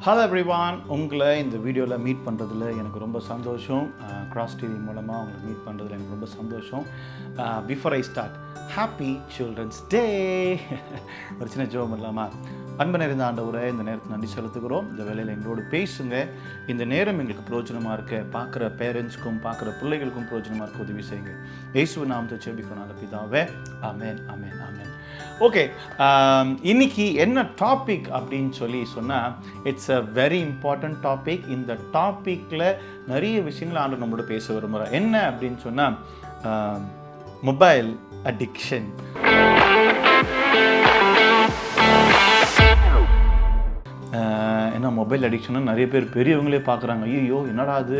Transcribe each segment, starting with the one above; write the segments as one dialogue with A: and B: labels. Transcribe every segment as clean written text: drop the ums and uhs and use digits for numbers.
A: Hello everyone, உங்களை இந்த வீடியோவில் மீட் பண்ணுறதுல எனக்கு ரொம்ப சந்தோஷம். கிராஸ் டிவி மூலமாக உங்களை மீட் பண்ணுறதுல எனக்கு ரொம்ப சந்தோஷம். Before I start, happy children's day. ஒரு சின்ன ஜோம் இல்லாமா? அன்பு நிறைந்த ஆண்டவரை இந்த நேரத்தில் நன்றி செலுத்துகிறோம். இந்த வேலையில் எங்களோடு பேசுங்க. இந்த நேரம் எங்களுக்கு பிரயோஜனமாக இருக்க, பார்க்குற பேரண்ட்ஸ்க்கும் பார்க்குற பிள்ளைகளுக்கும் பிரயோஜனமாக இருக்க உதவி செய்யுங்க. இயேசுவின் நாமத்தை ஜெபிக்கிறோம் நல்ல பிதாவே. ஆமென், ஆமென், ஆமென். ஓகே, இன்னைக்கு என்ன டாபிக் அப்படின்னு சொன்னால், it's a very important topic. இந்த டாப்பிக்கில் நிறைய விஷயங்கள் ஆண்டு நம்மளோட பேச விரும்புகிறோம். என்ன அப்படின்னு சொன்னால், மொபைல் அடிக்ஷன். ஏன்னா மொபைல் அடிக்ஷனை நிறைய பேர் பெரியவங்களே பார்க்குறாங்க. ஐயோ என்னடா அது,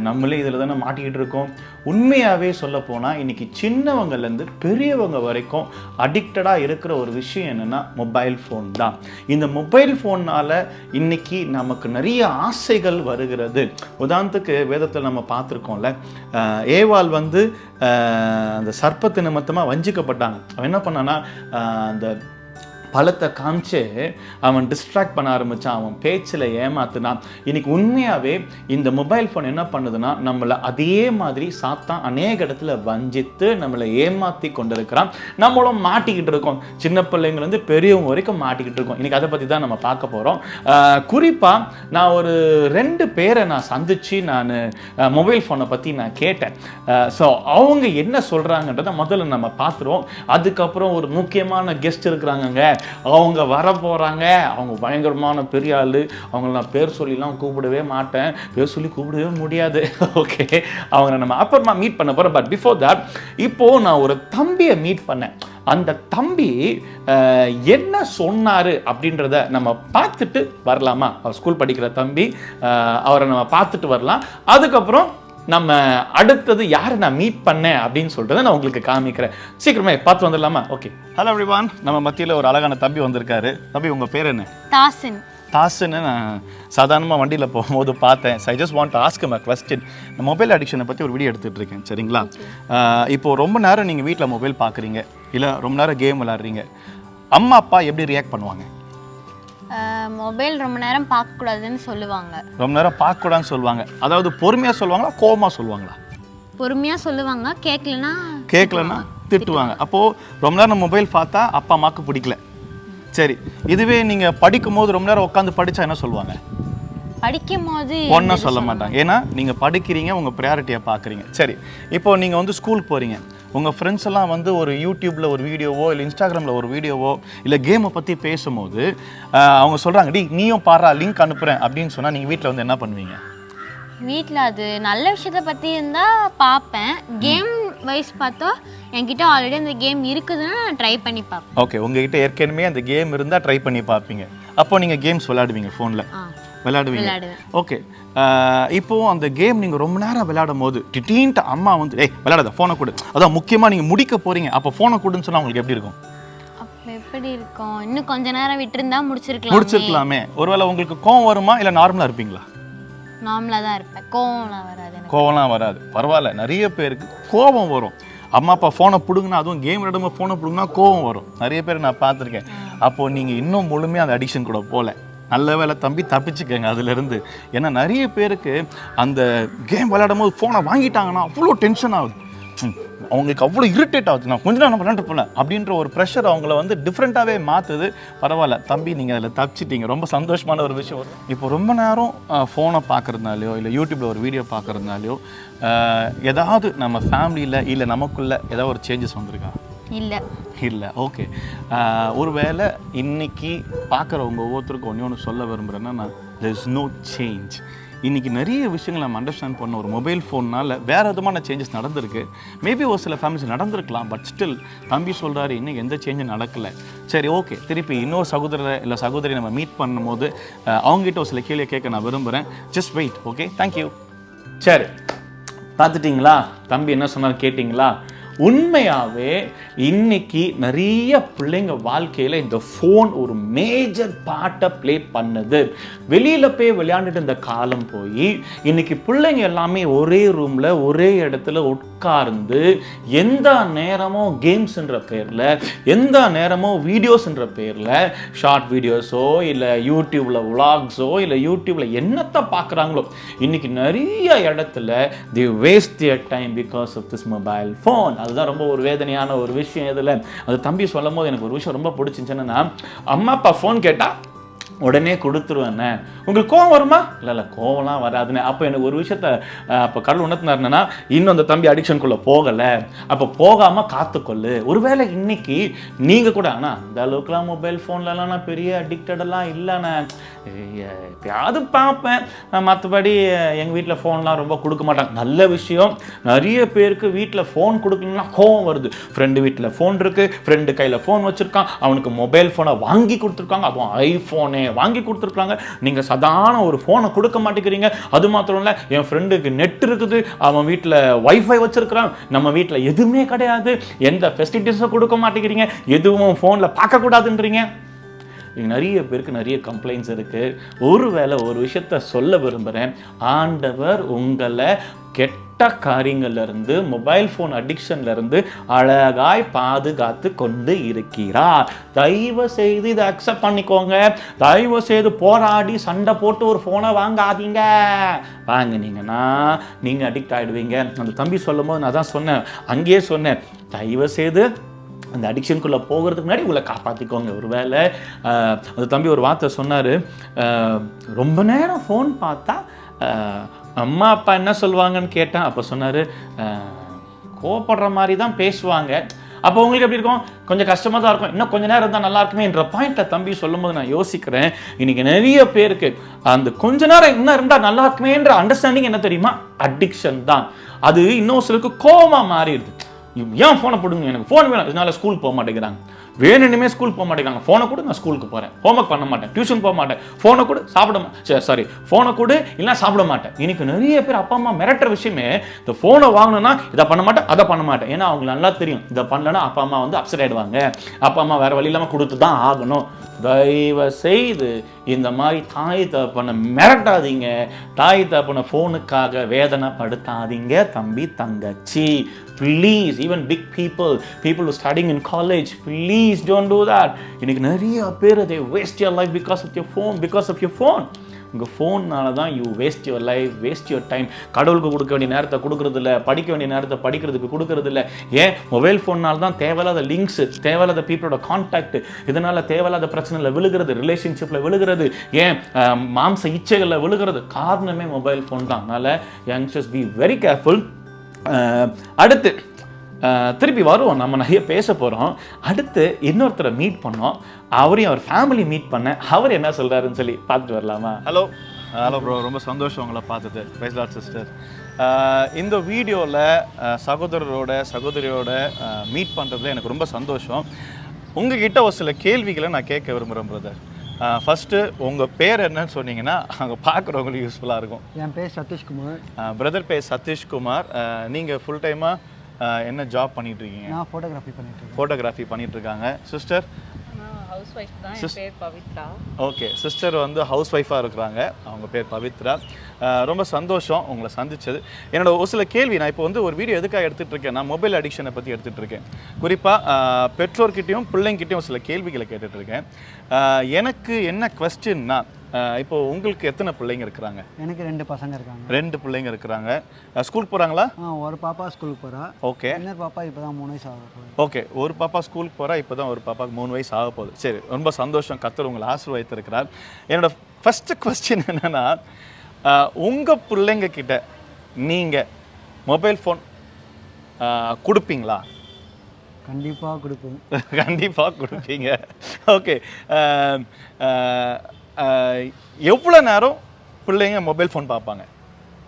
A: நம்மளே இதில் தானே மாட்டிக்கிட்டு இருக்கோம். உண்மையாகவே சொல்ல போனால் இன்றைக்கி சின்னவங்கள்லேருந்து பெரியவங்க வரைக்கும் அடிக்டடாக இருக்கிற ஒரு விஷயம் என்னென்னா மொபைல் ஃபோன் தான். இந்த மொபைல் ஃபோன்னால் இன்றைக்கி நமக்கு நிறைய ஆசைகள் வருகிறது. உதாரணத்துக்கு வேதத்தில் நம்ம பார்த்துருக்கோம்ல, ஏவாள் அந்த சர்ப்பத்து நிமித்தமாக வஞ்சிக்கப்பட்டாங்க. அவன் என்ன பண்ணான்னா, அந்த பழத்தை காமிச்சு அவன் டிஸ்ட்ராக்ட் பண்ண ஆரம்பித்தான். அவன் பேச்சில் ஏமாத்துனான். இன்னைக்கு உண்மையாகவே இந்த மொபைல் ஃபோன் என்ன பண்ணுதுன்னா, நம்மளை அதே மாதிரி சாத்தான் அநேக இடத்துல வஞ்சித்து நம்மளை ஏமாற்றி கொண்டு இருக்கிறான். நம்மளும் மாட்டிக்கிட்டு இருக்கோம். சின்ன பிள்ளைங்கள்லேருந்து பெரியவங்க வரைக்கும் மாட்டிக்கிட்டு இருக்கோம். இன்றைக்கி அதை பற்றி தான் நம்ம பார்க்க போகிறோம். குறிப்பாக நான் ஒரு 2 பேரை நான் சந்தித்து நான் மொபைல் ஃபோனை பற்றி நான் கேட்டேன். ஸோ அவங்க என்ன சொல்கிறாங்கன்றதை முதல்ல நம்ம பார்த்துருவோம். அதுக்கப்புறம் ஒரு முக்கியமான கெஸ்ட் இருக்கிறாங்கங்க, அவங்க வர போகிறாங்க. அவங்க பயங்கரமான பெரிய ஆள். அவங்கள நான் பேர் சொல்லிலாம் கூப்பிடவே மாட்டேன், பேர் சொல்லி கூப்பிடவே முடியாது. ஓகே, அவங்கள நம்ம அப்புறமா மீட் பண்ண போகிறோம். பட் பிஃபோர் தட், இப்போது நான் ஒரு தம்பியை மீட் பண்ணேன். அந்த தம்பி என்ன சொன்னார் அப்படின்றத நம்ம பார்த்துட்டு வரலாமா? அவர் ஸ்கூல் படிக்கிற தம்பி, அவரை நம்ம பார்த்துட்டு வரலாம். அதுக்கப்புறம் நம்ம அடுத்தது யாரை நான் மீட் பண்ணேன் அப்படின்னு சொல்லிட்டு நான் உங்களுக்கு காமிக்கிறேன். சீக்கிரமே பார்த்து வந்துடலாமா? Okay, hello everyone. நம்ம மத்தியில் ஒரு அழகான தம்பி வந்திருக்காரு. தம்பி, உங்கள் பேர் என்ன?
B: தாசன்.
A: தாசன்னு நான் சாதாரணமாக வண்டியில் போகும்போது பார்த்தேன். So I just want to ask my question. நான் மொபைல் அடிக்ஷனை பற்றி ஒரு வீடியோ எடுத்துகிட்டு இருக்கேன், சரிங்களா? இப்போது ரொம்ப நேரம் நீங்கள் வீட்டில் மொபைல் பார்க்குறீங்க, இல்லை ரொம்ப நேரம் கேம் விளாட்றீங்க. அம்மா அப்பா எப்படி ரியாக்ட் பண்ணுவாங்க?
B: மொபைல் ரொம்ப நேரம் பார்க்கக்கூடாதுன்னு சொல்லுவாங்க.
A: ரொம்ப நேரம் பார்க்கக்கூடாதுன்னு சொல்லுவாங்க. அதாவது பொறுமையாக சொல்லுவாங்களா, கோவமாக சொல்லுவாங்களா?
B: பொறுமையாக சொல்லுவாங்க. கேட்கலன்னா
A: திட்டுவாங்க. அப்போது ரொம்ப நேரம் மொபைல் பார்த்தா அப்பா அம்மாவுக்கு பிடிக்கல. சரி, இதுவே நீங்கள் படிக்கும்போது ரொம்ப நேரம் உட்காந்து படித்தா என்ன சொல்லுவாங்க?
B: படிக்கும்போது
A: ஒன்றும் சொல்ல மாட்டாங்க. ஏன்னா நீங்கள் படிக்கிறீங்க, உங்கள் ப்ரையாரிட்டியை பார்க்குறீங்க. சரி, இப்போது நீங்கள் ஸ்கூல் போகிறீங்க. உங்கள் ஃப்ரெண்ட்ஸ் எல்லாம் ஒரு யூடியூப்பில் ஒரு வீடியோவோ, இல்லை இன்ஸ்டாகிராமில் ஒரு வீடியோவோ, இல்லை கேமை பற்றி பேசும்போது அவங்க சொல்கிறாங்க, டி நீயும் பாரா, லிங்க் அனுப்புகிறேன் அப்படின்னு சொன்னால் நீங்கள் வீட்டில் என்ன பண்ணுவீங்க?
B: வீட்டில் அது நல்ல விஷயத்தை பற்றி இருந்தால் பார்ப்பேன். கேம் வைஸ் பார்த்தா என்கிட்ட ஆல்ரெடி அந்த கேம் இருக்குதுன்னு நான் ட்ரை பண்ணி பார்ப்பேன்.
A: ஓகே, உங்ககிட்ட ஏற்கனவே அந்த கேம் இருந்தால் ட்ரை பண்ணி பார்ப்பீங்க. அப்போ நீங்கள் கேம்ஸ் விளையாடுவீங்க, ஃபோனில் விளையாடுவீங்க. ஓகே, இப்போது அந்த கேம் நீங்கள் ரொம்ப நேரம் விளையாடும் போது திடீர்னு அம்மா விளையாடாத, ஃபோனை கொடு, அதான் முக்கியமாக நீங்கள் முடிக்க போகிறீங்க, அப்போ ஃபோனை கொடுன்னு சொன்னால் உங்களுக்கு எப்படி இருக்கும்?
B: அப்போ எப்படி இருக்கும்? இன்னும் கொஞ்ச நேரம் விட்டுருந்தா முடிச்சிருக்கலாமே.
A: ஒருவேளை உங்களுக்கு கோவம் வருமா, இல்லை நார்மலாக இருப்பீங்களா?
B: நார்மலாக தான் இருப்பேன்.
A: கோவம்லாம் வராது. பரவாயில்ல, நிறைய பேருக்கு கோவம் வரும். அம்மா அப்பா ஃபோனை பிடுங்கினா, அதுவும் கேம் விளையாடும் ஃபோனை பிடுங்கினா கோவம் வரும். நிறைய பேர் நான் பார்த்துருக்கேன். அப்போது நீங்கள் இன்னும் முழுமையாக அந்த அடிக்ஷன் கூட போகல. நல்ல வேலை தம்பி, தப்பிச்சுக்கங்க அதுலேருந்து. ஏன்னா நிறைய பேருக்கு அந்த கேம் விளையாடும் போது ஃபோனை வாங்கிட்டாங்கன்னா அவ்வளோ டென்ஷன் ஆகுது, அவங்களுக்கு அவ்வளோ இரிட்டேட் ஆகுது. நான் கொஞ்ச நேரம் விளையாண்டு போனேன் அப்படின்ற ஒரு ப்ரெஷர் அவங்கள டிஃப்ரெண்ட்டாகவே மாற்றுது. பரவாயில்ல தம்பி, நீங்கள் அதில் தப்பிச்சிட்டீங்க. ரொம்ப சந்தோஷமான ஒரு விஷயம் வரும். இப்போ ரொம்ப நேரம் ஃபோனை பார்க்குறதுனாலையோ, இல்லை யூடியூப்பில் ஒரு வீடியோ பார்க்குறதுனாலையோ ஏதாவது நம்ம ஃபேமிலியில் இல்லை நமக்குள்ளே ஏதாவது ஒரு சேஞ்சஸ் வந்திருக்கா? இல்லை. ஓகே, ஒரு வேளை இன்னைக்கு பார்க்குறவங்க ஒவ்வொருத்தருக்கும் ஒன்று சொல்ல விரும்புகிறேன்னா, நான் தேர் இஸ் நோ சேஞ்ச். இன்றைக்கி நிறைய விஷயங்கள் நம்ம அண்டர்ஸ்டாண்ட் பண்ண ஒரு மொபைல் ஃபோன்னால் வேறு விதமான சேஞ்சஸ் நடந்திருக்கு. மேபி ஒரு சில ஃபேமிலிஸ் நடந்திருக்கலாம். பட் ஸ்டில் தம்பி சொல்கிறாரு, இன்னும் எந்த சேஞ்சும் நடக்கலை. சரி, ஓகே, திருப்பி இன்னொரு சகோதரரை இல்லை சகோதரி நம்ம மீட் பண்ணும்போது அவங்ககிட்ட ஒரு சில கேள்வி கேட்க நான் விரும்புகிறேன். Just wait. Okay, thank you. சரி, பார்த்துட்டிங்களா? தம்பி என்ன சொன்னார் கேட்டிங்களா? உண்மையாகவே இன்னைக்கு நிறைய பிள்ளைங்க வாழ்க்கையில் இந்த ஃபோன் ஒரு மேஜர் பார்ட்டை ப்ளே பண்ணுது. வெளியில் போய் விளையாண்டுட்டு இருந்த காலம் போய் இன்னைக்கு பிள்ளைங்க எல்லாமே ஒரே ரூமில் ஒரே இடத்துல உட்கார்ந்து எந்த நேரமும் கேம்ஸ்ன்ற பேரில், எந்த நேரமும் வீடியோஸ்ன்ற பேரில் ஷார்ட் வீடியோஸோ இல்லை யூடியூப்ல விளாக்ஸோ இல்லை யூடியூப்ல என்னத்தை பார்க்குறாங்களோ இன்னைக்கு நிறைய இடத்துல they waste their time because of this mobile phone. அதுதான் ரொம்ப ஒரு வேதனையான ஒரு விஷயம். இதில் அது தம்பி சொல்லும் போது எனக்கு ஒரு விஷயம் ரொம்ப பிடிச்சிருந்துச்சுன்னா, அம்மா அப்பா ஃபோன் கேட்டால் உடனே கொடுத்துருவேண்ணே, உங்களுக்கு கோவம் வருமா? இல்லை கோவம்லாம் வராதுண்ணே. அப்போ எனக்கு ஒரு விஷயத்த அப்போ கடவுள் உணர்த்தினாருன்னா, இன்னும் அந்த தம்பி அடிக்ஷனுக்குள்ளே போகலை, அப்போ போகாமல் காத்துக்கொள்ளு. ஒருவேளை இன்னைக்கு நீங்கள் கூட ஆனால் அந்த அளவுக்குலாம் மொபைல் ஃபோன்லலாம் நான் பெரிய அடிக்டடெல்லாம் இல்லைண்ணே, எப்பயாவது பார்ப்பேன், மற்றபடி எங்கள் வீட்டில் ஃபோன்லாம் ரொம்ப கொடுக்க மாட்டாங்க. நல்ல விஷயம். நிறைய பேருக்கு வீட்டில் ஃபோன் கொடுக்கணும்னா கோவம் வருது. ஃப்ரெண்டு வீட்டில் ஃபோன் இருக்குது, ஃப்ரெண்டு கையில் ஃபோன் வச்சுருக்கான், அவனுக்கு மொபைல் ஃபோனை வாங்கி கொடுத்துருக்காங்க, அதுவும் ஐஃபோனே வாங்கி கொடுத்துருக்காங்க, நீங்கள் சாதாரண ஒரு ஃபோனை கொடுக்க மாட்டேங்கிறீங்க. அது மாத்திரம் இல்லை, என் ஃப்ரெண்டுக்கு நெட் இருக்குது, அவன் வீட்டில் வைஃபை வச்சிருக்கிறான், நம்ம வீட்டில் எதுவுமே கிடையாது, எந்த ஃபெசிலிட்டிஸும் கொடுக்க மாட்டேங்கிறீங்க, எதுவும் ஃபோனில் பார்க்கக்கூடாதுன்றீங்க. நிறைய பேருக்கு நிறைய கம்ப்ளைண்ட்ஸ் இருக்குது. ஒருவேளை ஒரு விஷயத்த சொல்ல விரும்புகிறேன், ஆண்டவர் உங்களை கெட்ட காரியங்கள்லேருந்து, மொபைல் ஃபோன் அடிக்ஷன்லேருந்து அழகாய் பாதுகாத்து கொண்டு இருக்கிறார். தயவு செய்து இதை அக்செப்ட் பண்ணிக்கோங்க. தயவு செய்து போராடி சண்டை போட்டு ஒரு ஃபோனை வாங்காதீங்க. வாங்கினீங்கன்னா நீங்கள் அடிக்ட் ஆகிடுவீங்க. அந்த தம்பி சொல்லும் போது நான் தான் சொன்னேன், அங்கேயே சொன்னேன், தயவு செய்து அந்த அடிக்ஷனுக்குள்ளே போகிறதுக்கு முன்னாடி உங்களை காப்பாற்றிக்கோங்க. ஒரு வேளை அந்த தம்பி ஒரு வார்த்தை சொன்னார், ரொம்ப நேரம் ஃபோன் பார்த்தா அம்மா அப்பா என்ன சொல்லுவாங்கன்னு கேட்டேன். அப்போ சொன்னார், கோவப்படுற மாதிரி தான் பேசுவாங்க. அப்போ உங்களுக்கு எப்படி இருக்கும்? கொஞ்சம் கஷ்டமாக தான் இருக்கும், இன்னும் கொஞ்சம் நேரம் இருந்தால் நல்லா இருக்குமே என்ற பாயிண்ட்டை தம்பி சொல்லும் போது நான் யோசிக்கிறேன், இன்னைக்கு நிறைய பேருக்கு அந்த கொஞ்ச நேரம் இன்னும் இருந்தால் நல்லா இருக்குமேன்ற அண்டர்ஸ்டாண்டிங் என்ன தெரியுமா? அடிக்ஷன் தான். அது இன்னும் சிலருக்கு கோவமாக மாறிடுது. ஏன் ஃபோனை போடுங்க, எனக்கு ஃபோன் வேணும், இதனால ஸ்கூல் போக மாட்டேங்கிறாங்க. வேணுமே ஸ்கூல் போக மாட்டேங்கிறாங்க. ஃபோனை கூட நான் ஸ்கூலுக்கு போகிறேன், ஹோம்ஒர்க் பண்ண மாட்டேன், டியூஷன் போக மாட்டேன், ஃபோனை கூட ஃபோனை கூட இல்லைனா சாப்பிட மாட்டேன். இன்னைக்கு நிறைய பேர் அப்பா அம்மா மிரட்டுற விஷயமே, இந்த ஃபோனை வாங்கணும்னா இதை பண்ண மாட்டேன், அதை பண்ண மாட்டேன். ஏன்னா அவங்களுக்கு நல்லா தெரியும், இதை பண்ணலன்னா அப்பா அம்மா வந்து அப்செட் ஆகிடுவாங்க, அப்பா அம்மா வேறு வழி இல்லாமல் கொடுத்து தான் ஆகணும். தயவு செய்து இந்த மாதிரி தாய் தகப்பனை மிரட்டாதீங்க, தாய் தகப்பனை ஃபோனுக்காக வேதனைப்படுத்தாதீங்க தம்பி தங்கச்சி. Please, even big people who are studying in college, please don't do that. இன்னைக்கு நிறைய பேர் they waste your life because of your phone. உங்கள் ஃபோன்னால தான் you waste your life, waste your time. கடவுளுக்கு கொடுக்க வேண்டிய நேரத்தை கொடுக்குறது இல்லை, படிக்க வேண்டிய நேரத்தை படிக்கிறதுக்கு கொடுக்கறது இல்லை. ஏன்? மொபைல் ஃபோன்னால் தான் தேவையில்லாத லிங்க்ஸ், தேவையில்லாத பீப்புளோட கான்டாக்ட், இதனால் தேவையில்லாத பிரச்சனையில் விழுகிறது, ரிலேஷன்ஷிப்பில் விழுகிறது, ஏன் மாம்ச இச்சைகளில் விழுகிறது. காரணமே மொபைல் ஃபோன் தான். அதனால் யங்ஸ்டர்ஸ் பி வெரி கேர்ஃபுல். அடுத்து திருப்பி வருவோம், நம்ம நிறைய பேச போகிறோம். அடுத்து இன்னொருத்தரை மீட் பண்ணோம், அவரையும் அவர் ஃபேமிலி மீட் பண்ண, அவர் என்ன சொல்கிறாருன்னு சொல்லி பார்த்துட்டு வரலாமா? ஹலோ ப்ரோ, ரொம்ப சந்தோஷம் உங்களை பார்த்துட்டு. Praise lord sister. இந்த வீடியோவில் சகோதரியோட மீட் பண்ணுறதுல எனக்கு ரொம்ப சந்தோஷம். உங்ககிட்ட ஒரு சில கேள்விகளை நான் கேட்க விரும்புகிறேன் பிரதர். ஃபஸ்ட்டு உங்கள் பேர் என்னன்னு சொன்னீங்கன்னா அங்கே பார்க்குறவங்களுக்கு யூஸ்ஃபுல்லாக இருக்கும்.
C: என் பேர் சதீஷ்குமார்.
A: பிரதர் பேர் சதீஷ்குமார். நீங்கள் ஃபுல் டைமாக என்ன ஜாப் பண்ணிட்டு இருக்கீங்க?
C: நான் ஃபோட்டோகிராஃபி பண்ணிட்டு
A: இருக்காங்க. சிஸ்டர்
D: ஹவுஸ் ஒய்ஃப் தான். என் பேர் பவித்ரா.
A: ஓகே, சிஸ்டர் வந்து ஹவுஸ் ஒய்ஃபாக இருக்கிறாங்க, அவங்க பேர் பவித்ரா. ரொம்ப சந்தோஷம் உங்களை சந்திச்சது. என்னோட ஒரு சில கேள்வி, நான் இப்போ வந்து ஒரு வீடியோ எதுக்காக எடுத்துகிட்டு இருக்கேன், நான் மொபைல் அடிக்ஷனை பற்றி எடுத்துகிட்டு இருக்கேன். குறிப்பாக பெற்றோர்கிட்டையும் பிள்ளைங்கிட்டையும் சில கேள்விகளை கேட்டுட்ருக்கேன். எனக்கு என்ன கொஸ்டின்னா, இப்போ உங்களுக்கு எத்தனை பிள்ளைங்க இருக்கிறாங்க?
C: எனக்கு 2 பசங்க இருக்காங்க.
A: 2 பிள்ளைங்க இருக்கிறாங்க. ஸ்கூல் போகிறாங்களா?
C: ஒரு பாப்பா ஸ்கூலுக்கு போகிறா.
A: ஓகே.
C: இன்னொரு பாப்பா இப்போ தான் 3 வயசு ஆக போகுது.
A: ஓகே, ஒரு பாப்பா ஸ்கூலுக்கு போகிறா, இப்போ தான் ஒரு பாப்பாவுக்கு 3 வயசு ஆக போகுது. சரி, ரொம்ப சந்தோஷம், கர்த்தர் உங்களை ஆசீர்வதித்திருக்கிறார். என்னோட ஃபஸ்ட்டு கொஸ்டின் என்னென்னா, உங்கள் பிள்ளைங்க கிட்ட நீங்கள் மொபைல் ஃபோன் கொடுப்பீங்களா?
C: கண்டிப்பாக கொடுப்போம்.
A: கண்டிப்பாக கொடுப்பீங்க. ஓகே, எவ்வளோ நேரம் பிள்ளைங்க மொபைல் ஃபோன் பார்ப்பாங்க?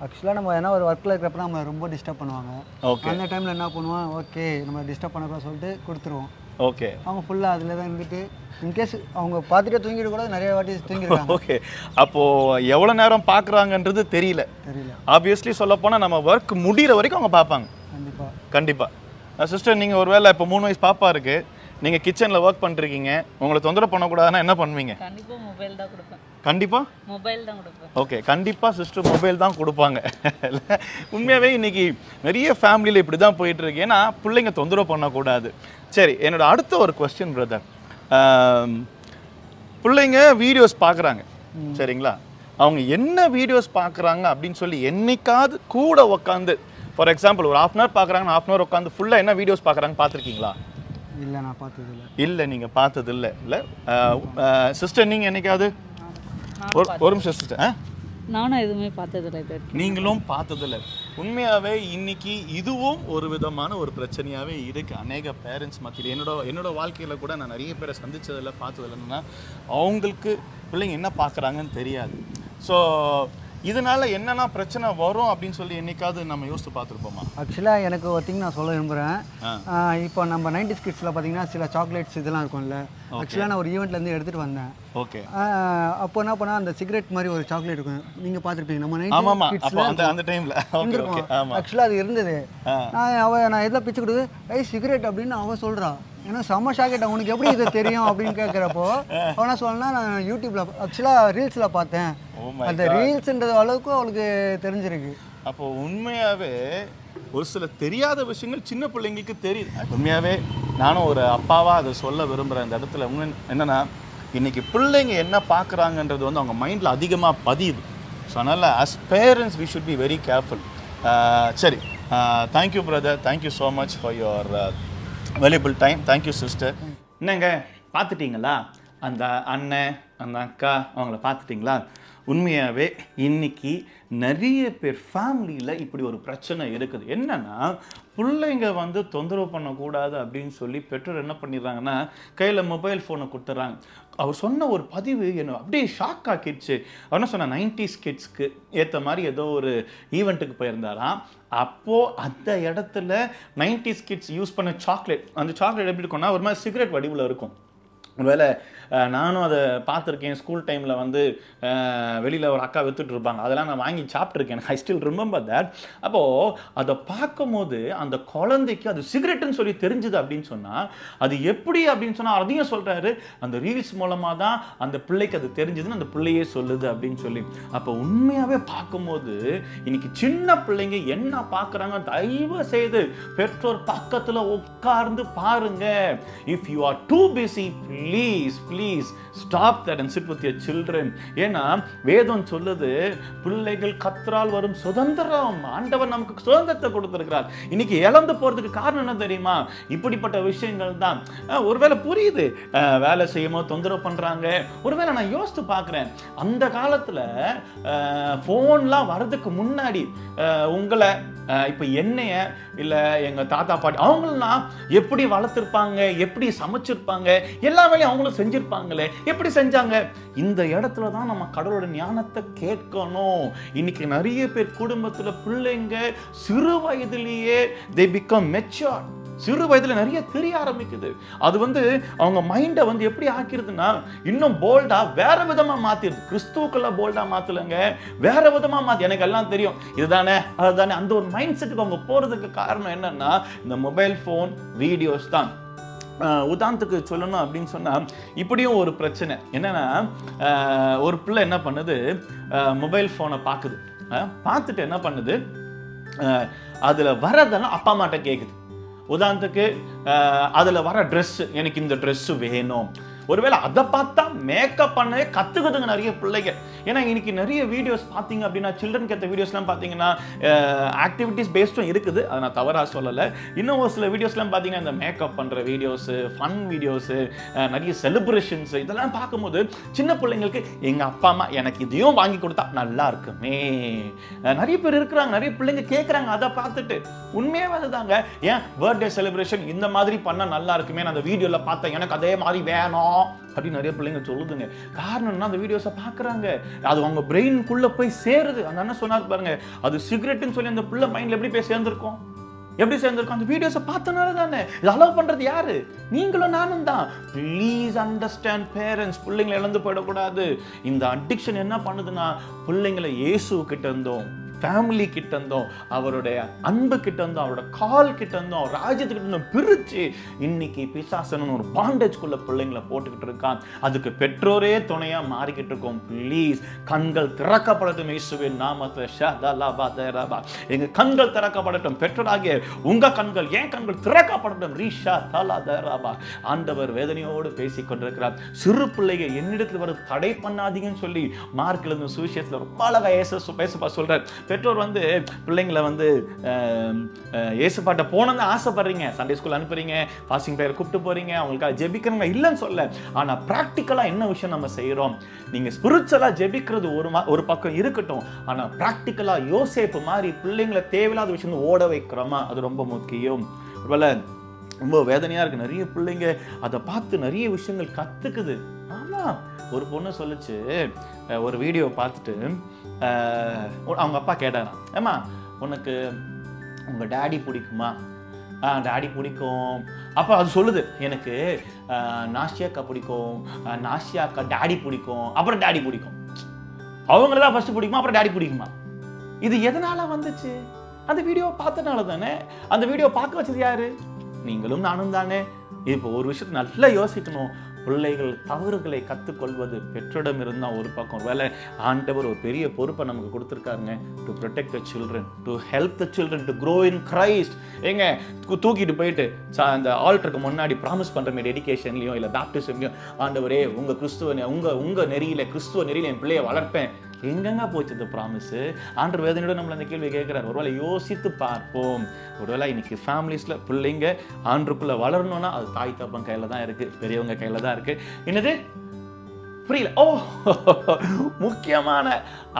C: ஆக்சுவலாக நம்ம ஏன்னா ஒரு ஒர்க்கில் இருக்கிறப்ப நம்ம ரொம்ப டிஸ்டர்ப் பண்ணுவாங்க.
A: ஓகே.
C: அந்த டைமில் என்ன பண்ணுவோம், ஓகே நம்ம டிஸ்டர்ப் பண்ணக்கூடாது சொல்லிட்டு கொடுத்துருவோம்.
A: ஓகே.
C: அவங்க ஃபுல்லாக அதில் தான் இருந்துட்டு இன்கேஸ் அவங்க பார்த்துட்டே தூங்கிட்டு கூட நிறைய வாட்டி தூங்கிடுவாங்க.
A: ஓகே, அப்போது எவ்வளோ நேரம் பார்க்குறாங்கன்றது தெரியல. ஆப்வியஸ்லி சொல்லப்போனால் நம்ம ஒர்க் முடிகிற வரைக்கும் அவங்க பார்ப்பாங்க.
C: கண்டிப்பாக.
A: சிஸ்டர் நீங்கள் ஒருவேளை இப்போ 3 வயசு பாப்பா இருக்குது, நீங்கள் கிச்சனில் ஒர்க் பண்ணிருக்கீங்க, உங்களை தொந்தரவு பண்ணக்கூடாதுன்னா என்ன பண்ணுவீங்க?
D: கண்டிப்பாக மொபைல் தான் கொடுப்பேன்.
A: கண்டிப்பாக
D: மொபைல் தான் கொடுப்பேன்.
A: ஓகே, கண்டிப்பாக சிஸ்டர் மொபைல் தான் கொடுப்பாங்க. உண்மையாகவே இன்னைக்கு நிறைய ஃபேமிலியில் இப்படி தான் போயிட்டுருக்கு. ஏன்னா பிள்ளைங்க தொந்தரவு பண்ணக்கூடாது. சரி, என்னோட அடுத்த ஒரு கொஸ்டின் பிரதர், பிள்ளைங்க வீடியோஸ் பார்க்குறாங்க சரிங்களா, அவங்க என்ன வீடியோஸ் பார்க்குறாங்க அப்படின்னு சொல்லி என்னைக்காவது கூட உட்காந்து, ஃபார் எக்ஸாம்பிள் ஒரு 1/2 hour பார்க்குறாங்க, 1/2 hour உட்காந்து ஃபுல்லாக என்ன வீடியோஸ் பார்க்குறாங்க பார்த்துருக்கீங்களா?
C: இல்லை, நான் பார்த்தது இல்லை.
A: இல்லை, நீங்கள் பார்த்தது இல்லை. சிஸ்டர் நீங்கள் என்னைக்காவது ஒரு நிமிஷம் சிஸ்டர்,
D: நானும் எதுவுமே பார்த்ததில்லை இது வரைக்கும்.
A: நீங்களும் பார்த்ததில்லை. உண்மையாகவே இன்னைக்கு இதுவும் ஒரு விதமான ஒரு பிரச்சனையாகவே இருக்குது அநேக பேரண்ட்ஸ் மத்தியில். என்னோட வாழ்க்கையில் கூட நான் நிறைய பேரை சந்தித்ததில்லை, பார்த்ததில்லைன்னா அவங்களுக்கு பிள்ளைங்க என்ன பார்க்குறாங்கன்னு தெரியாது. ஸோ இதனால் என்னென்னா பிரச்சனை வரும் அப்படின்னு சொல்லி என்னைக்காவது நம்ம யோசித்து பார்த்துருப்போமா?
C: ஆக்சுவலாக எனக்கு ஒரு திங் நான் சொல்ல விரும்புகிறேன். இப்போ நம்ம 90s கிட்ஸில் பார்த்தீங்கன்னா சில சாக்லேட்ஸ் இதெல்லாம் இருக்கும்ல. ஆக்சுவலாக நான் ஒரு ஈவெண்ட்லேருந்து எடுத்துகிட்டு வந்தேன்.
A: ஓகே.
C: அப்போ என்ன பண்ணால் அந்த சிகரெட் மாதிரி ஒரு சாக்லேட் இருக்கும், நீங்கள் பார்த்துருப்பீங்க. நம்ம
A: 90s
C: கிட்ஸில்
A: அந்த டைமில்
C: ஆக்சுவலாக அது இருந்தது. நான் எதில் பிச்சு கொடுத்து சிகரெட் அப்படின்னு அவள் சொல்கிறா. ஏன்னா செம்ம ஷாக்கெட், அவனுக்கு எப்படி இது தெரியும் அப்படின்னு கேட்குறப்போ அவனா சொல்லணும்னா நான் யூடியூப்ல ஆக்சுவலாக ரீல்ஸில் பார்த்தேன். அந்த ரீல்ஸ்ன்றது அளவுக்கு அவளுக்கு தெரிஞ்சிருக்கு.
A: அப்போ உண்மையாகவே ஒரு சில தெரியாத விஷயங்கள் சின்ன பிள்ளைங்களுக்கு தெரியுது. உண்மையாகவே நானும் ஒரு அப்பாவாக அதை சொல்ல விரும்புகிறேன் இந்த இடத்துல. என்னென்னா இன்றைக்கி பிள்ளைங்க என்ன பார்க்குறாங்கன்றது வந்து அவங்க மைண்டில் அதிகமாக பதியுது. ஸோ அதனால் as parents we should be very careful. சரி, thank you brother, thank you so much for your valuable time. Thank you sister. என்னங்க பார்த்துட்டிங்களா அந்த அண்ணன் அந்த அக்கா அவங்கள பார்த்துட்டிங்களா? உண்மையாகவே இன்னைக்கு நிறைய பேர் ஃபேமிலியில் இப்படி ஒரு பிரச்சனை இருக்குது. என்னென்னா பிள்ளைங்க வந்து தொந்தரவு பண்ணக்கூடாது அப்படின்னு சொல்லி பெற்றோர் என்ன பண்ணிடுறாங்கன்னா கையில் மொபைல் ஃபோனை கொடுத்துட்றாங்க. அவர் சொன்ன ஒரு பதிவு என்னை அப்படியே ஷாக் ஆக்கிடுச்சு. அவர் என்ன சொன்ன 90s கிட்ஸ்க்கு ஏற்ற மாதிரி ஏதோ ஒரு ஈவெண்ட்டுக்கு போயிருந்தாராம். அப்போது அந்த இடத்துல 90s கிட்ஸ் யூஸ் பண்ண சாக்லேட், அந்த சாக்லேட் எப்படி இருக்கும்னா ஒரு மாதிரி சிகரெட் வடிவில் இருக்கும். ஒருவேளை நானும் அதை பார்த்துருக்கேன். ஸ்கூல் டைமில் வந்து வெளியில் ஒரு அக்கா விற்றுட்டு இருப்பாங்க, அதெல்லாம் நான் வாங்கி சாப்பிட்ருக்கேன். I still remember that. அப்போது அதை பார்க்கும்போது அந்த குழந்தைக்கு அது சிகரெட்டுன்னு சொல்லி தெரிஞ்சுது அப்படின்னு சொன்னால் அது எப்படி அப்படின்னு சொன்னால் அதையும் சொல்கிறாரு, அந்த ரீல்ஸ் மூலமாக தான் அந்த பிள்ளைக்கு அது தெரிஞ்சுதுன்னு அந்த பிள்ளையே சொல்லுது அப்படின்னு சொல்லி. அப்போ உண்மையாகவே பார்க்கும்போது இன்னைக்கு சின்ன பிள்ளைங்க என்ன பார்க்குறாங்க தயவு செய்து பெற்றோர் பக்கத்தில் உட்கார்ந்து பாருங்க. If you are two busy please stop that and sit with your children. ஏன்னா வேதம் சொல்லுது பிள்ளைகள் கர்த்தரால் வரும் சுதந்திரம். ஆண்டவர் நமக்கு சுதந்திரத்தை கொடுத்திருக்கிறார். இன்னைக்கு இழந்து போறதுக்கு காரணம் என்ன தெரியுமா? இப்படிப்பட்ட விஷயங்கள் தான். ஒருவேளை புரியுது, வேலை செய்யும்போது தொந்தரவு பண்றாங்க. ஒருவேளை நான் யோசித்து பார்க்குறேன், அந்த காலத்துல ஃபோன்லாம் வர்றதுக்கு முன்னாடி உங்களை இப்போ என்னைய இல்லை எங்கள் தாத்தா பாட்டி அவங்களெலாம் எப்படி வளர்த்துருப்பாங்க, எப்படி சமைச்சிருப்பாங்க, எல்லா வேலையும் அவங்களும் செஞ்சுருப்பாங்களே. எப்படி செஞ்சாங்க? இந்த இடத்துல தான் நம்ம கடவுளோட ஞானத்தை கேட்கணும். இன்னைக்கு நிறைய பேர் குடும்பத்தில் பிள்ளைங்க சிறு வயதிலேயே they become mature. சிறு வயதில் நிறைய தெரிய ஆரம்பிக்குது. அது வந்து அவங்க மைண்டை வந்து எப்படி ஆக்கிடுதுன்னா இன்னும் போல்டா வேற விதமாக மாற்றிடுது. கிறிஸ்துவுக்குள்ள போல்டா மாற்றலைங்க, வேற விதமாக மாற்றி எனக்கு எல்லாம் தெரியும் இதுதானே அதுதானே அந்த ஒரு மைண்ட் செட்டுக்கு அவங்க போகிறதுக்கு காரணம் என்னன்னா இந்த மொபைல் ஃபோன் வீடியோஸ் தான். உதாரணத்துக்கு சொல்லணும் அப்படின்னு சொன்னால் இப்படியும் ஒரு பிரச்சனை என்னென்னா ஒரு பிள்ளை என்ன பண்ணுது, மொபைல் ஃபோனை பார்க்குது, பார்த்துட்டு என்ன பண்ணுது, அதில் வரதெல்லாம் அப்பா அம்மாட்ட கேட்குது. உதாரணத்துக்கு அதில் வர ட்ரெஸ்ஸு, எனக்கு இந்த ட்ரெஸ்ஸு வேணும். ஒருவேளை அதை பார்த்தா மேக்கப் பண்ணவே கற்றுக்குதுங்க நிறைய பிள்ளைங்க. ஏன்னா இன்னைக்கு நிறைய வீடியோஸ் பார்த்தீங்க அப்படின்னா சில்ட்ரனுக்கு ஏற்ற வீடியோஸ்லாம் பார்த்தீங்கன்னா ஆக்டிவிட்டிஸ் பேஸ்டும் இருக்குது, அதை நான் தவறாக சொல்லலை. இன்னும் ஒரு சில வீடியோஸ்லாம் பார்த்தீங்கன்னா இந்த மேக்கப் பண்ணுற வீடியோஸு, ஃபன் வீடியோஸு, நிறைய செலிப்ரேஷன்ஸு, இதெல்லாம் பார்க்கும்போது சின்ன பிள்ளைங்களுக்கு எங்கள் அப்பா அம்மா எனக்கு இதையும் வாங்கி கொடுத்தா நல்லா இருக்குமே. நிறைய பேர் இருக்கிறாங்க, நிறைய பிள்ளைங்க கேட்குறாங்க அதை பார்த்துட்டு. உண்மையாக அதுதாங்க. ஏன் பர்த்டே செலிப்ரேஷன் இந்த மாதிரி பண்ணால் நல்லா இருக்குமே, நான் அந்த வீடியோவில் பார்த்தேன் எனக்கு அதே மாதிரி வேணும் அப்படின்னு நிறைய பிள்ளைங்க சொல்லுதுங்க. காரணம்னா அந்த வீடியோஸை பார்க்குறாங்க, அது அவங்க பிரெயினுக்குள்ளே போய் சேருது. அந்த அண்ணன் சொன்னார் பாருங்க, அது சிகரெட்டுன்னு சொல்லி அந்த பிள்ளை மைண்டில் எப்படி போய் சேர்ந்துருக்கும், எப்படி சேர்ந்துருக்கும்? அந்த வீடியோஸை பார்த்தனால தானே. இது அலோவ் பண்ணுறது யாரு? நீங்களும் நானும் தான். Please understand parents. பிள்ளைங்களை இழந்து போயிடக்கூடாது. இந்த அடிக்ஷன் என்ன பண்ணுதுன்னா பிள்ளைங்களை இயேசு கிட்ட இருந்தோம் ஃபேமிலி கிட்ட இருந்தோம், அவருடைய அன்பு கிட்ட இருந்தோம், அவரோட கால் கிட்ட இருந்தோம், அவர் ராஜ்யத்துக்கிட்ட இருந்தோம் பிரிச்சு இன்னைக்கு பிசாசன்னு ஒரு பாண்டேஜ்குள்ள பிள்ளைங்களை போட்டுக்கிட்டு இருக்கான். அதுக்கு பெற்றோரே துணையா மாறிக்கிட்டு இருக்கோம். ப்ளீஸ் கண்கள் திறக்கப்படட்டும் இயேசுவின் நாமத்துல. எங்க கண்கள் திறக்கப்படட்டும். பெற்றோராகிய உங்க கண்கள், என் கண்கள் திறக்கப்படட்டும். ரீஷா தலாதரபா. ஆண்டவர் வேதனையோடு பேசிக் கொண்டிருக்கிறார். சிறு பிள்ளைகள் என்னிடத்தில் வர தடை பண்ணாதீங்கன்னு சொல்லி மார்க் எழுதின சுவிசேஷத்துல ரொம்ப அழகா பேசப்பா சொல்றார். பெற்றோர் வந்து பிள்ளைங்களை வந்து இயேசுபாட்ட போனது ஆசைப்படுறீங்க, சண்டே ஸ்கூல் அனுப்புறீங்க, பாசிங் பிரேயர் கூப்பிட்டு போறீங்க, அவங்களுக்காக ஜெபிக்கிறவங்க இல்லைன்னு சொல்ல. ஆனா பிராக்டிக்கலா என்ன விஷயம் நம்ம செய்யறோம்? நீங்க ஸ்பிரிச்சுவலா ஜெபிக்கிறது ஒரு பக்கம் இருக்கட்டும், ஆனா பிராக்டிக்கலா யோசேப்பு மாதிரி பிள்ளைங்களை தேவையில்லாத விஷயம் ஓட வைக்கிறோமா, அது ரொம்ப முக்கியம். ஒருவேளை ரொம்ப வேதனையா இருக்கு. நிறைய பிள்ளைங்க அதை பார்த்து நிறைய விஷயங்கள் கத்துக்குது. ஆமா, ஒரு பொண்ணு சொல்லுச்சு, ஒரு வீடியோ பார்த்துட்டு அவங்க அப்பா கேட்டாராம், ஏம்மா உனக்கு உங்க டேடி பிடிக்குமா? டேடி பிடிக்கும். அப்போ அது சொல்லுது, எனக்கு நாசியாக்கா பிடிக்கும், நாசியாக்கா டேடி பிடிக்கும், அப்புறம் டேடி பிடிக்கும். அவங்களதான் ஃபர்ஸ்ட் பிடிக்குமா, அப்புறம் டேடி பிடிக்குமா? இது எதனால வந்துச்சு? அந்த வீடியோ பார்த்தனால தானே. அந்த வீடியோ பார்க்க வச்சது யாரு? நீங்களும் நானும் தானே. இப்போ ஒரு விஷயத்தை நல்லா யோசிக்கணும். பிள்ளைகள் தவறுகளை கற்றுக்கொள்வது பெற்றோரிடம் இருந்தால் ஒரு பக்கம், வேலை ஆண்டவர் ஒரு பெரிய பொறுப்பை நமக்கு கொடுத்துருக்காருங்க. To protect the children, to help the children to grow in Christ. ஏங்க தூக்கிட்டு போயிட்டு அந்த ஆல்டருக்கு முன்னாடி ப்ராமிஸ் பண்ணுற டெடிகேஷன்லையும் இல்லை பேப்டிசம்லையும், ஆண்டவரே உங்கள் கிறிஸ்துவ உங்கள் நெறியில் கிறிஸ்துவ நெறியில் என் பிள்ளையை வளர்ப்பேன். எங்கெங்க போச்சு இந்த ப்ராமிஸ்? ஆண்டவர் வேதனையோட நம்மள அந்த கேள்வி கேட்கிறார். ஒருவேளை யோசித்து பார்ப்போம். ஒருவேளை இன்னைக்கு ஃபேமிலிஸ்ல பிள்ளைங்க ஆண்டுக்குள்ள வளரணும்னா அது தாய் தப்பன் கையில தான் இருக்கு, பெரியவங்க கையில தான் இருக்கு. என்னது புரியல? முக்கியமான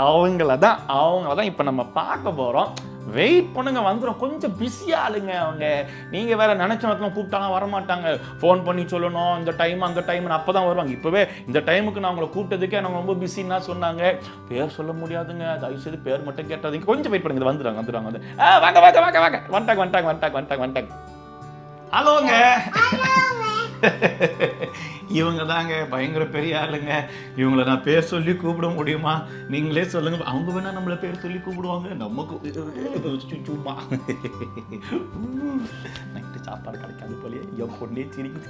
A: அவங்கள தான் இப்ப நம்ம பார்க்க போறோம். வெயிட் பண்ணுங்க, வந்துடும். கொஞ்சம் பிஸியா ஆளுங்க அவங்க. நீங்க வேற நினைச்ச நேரத்துல கூப்பிட்டாங்க வரமாட்டாங்க, ஃபோன் பண்ணி சொல்லணும் இந்த டைம் அந்த டைம், அப்பதான் வருவாங்க. இப்பவே இந்த டைமுக்கு நான் உங்களை கூப்பிட்டதுக்கே நாங்கள் ரொம்ப பிஸின்னா சொன்னாங்க. பேர் சொல்ல முடியாதுங்க, தயவுசெய்து பேர் மட்டும் கேட்டாதீங்க. கொஞ்சம் வெயிட் பண்ணுங்க, வந்துடுறாங்க. வந்துட்டாங்க. ஹலோங்க. இவங்க தாங்க பயங்கர பெரிய ஆளுங்க. இவங்களை நான் பேர் சொல்லி கூப்பிட முடியுமா? நீங்களே சொல்லுங்க. அவங்க வேணா நம்மள பேர் சொல்லி கூப்பிடுவாங்க, நமக்கு சும்மா நைட்டு சாப்பாடு கிடைக்காது போலயே. என் பொண்ணே சிரிக்குது.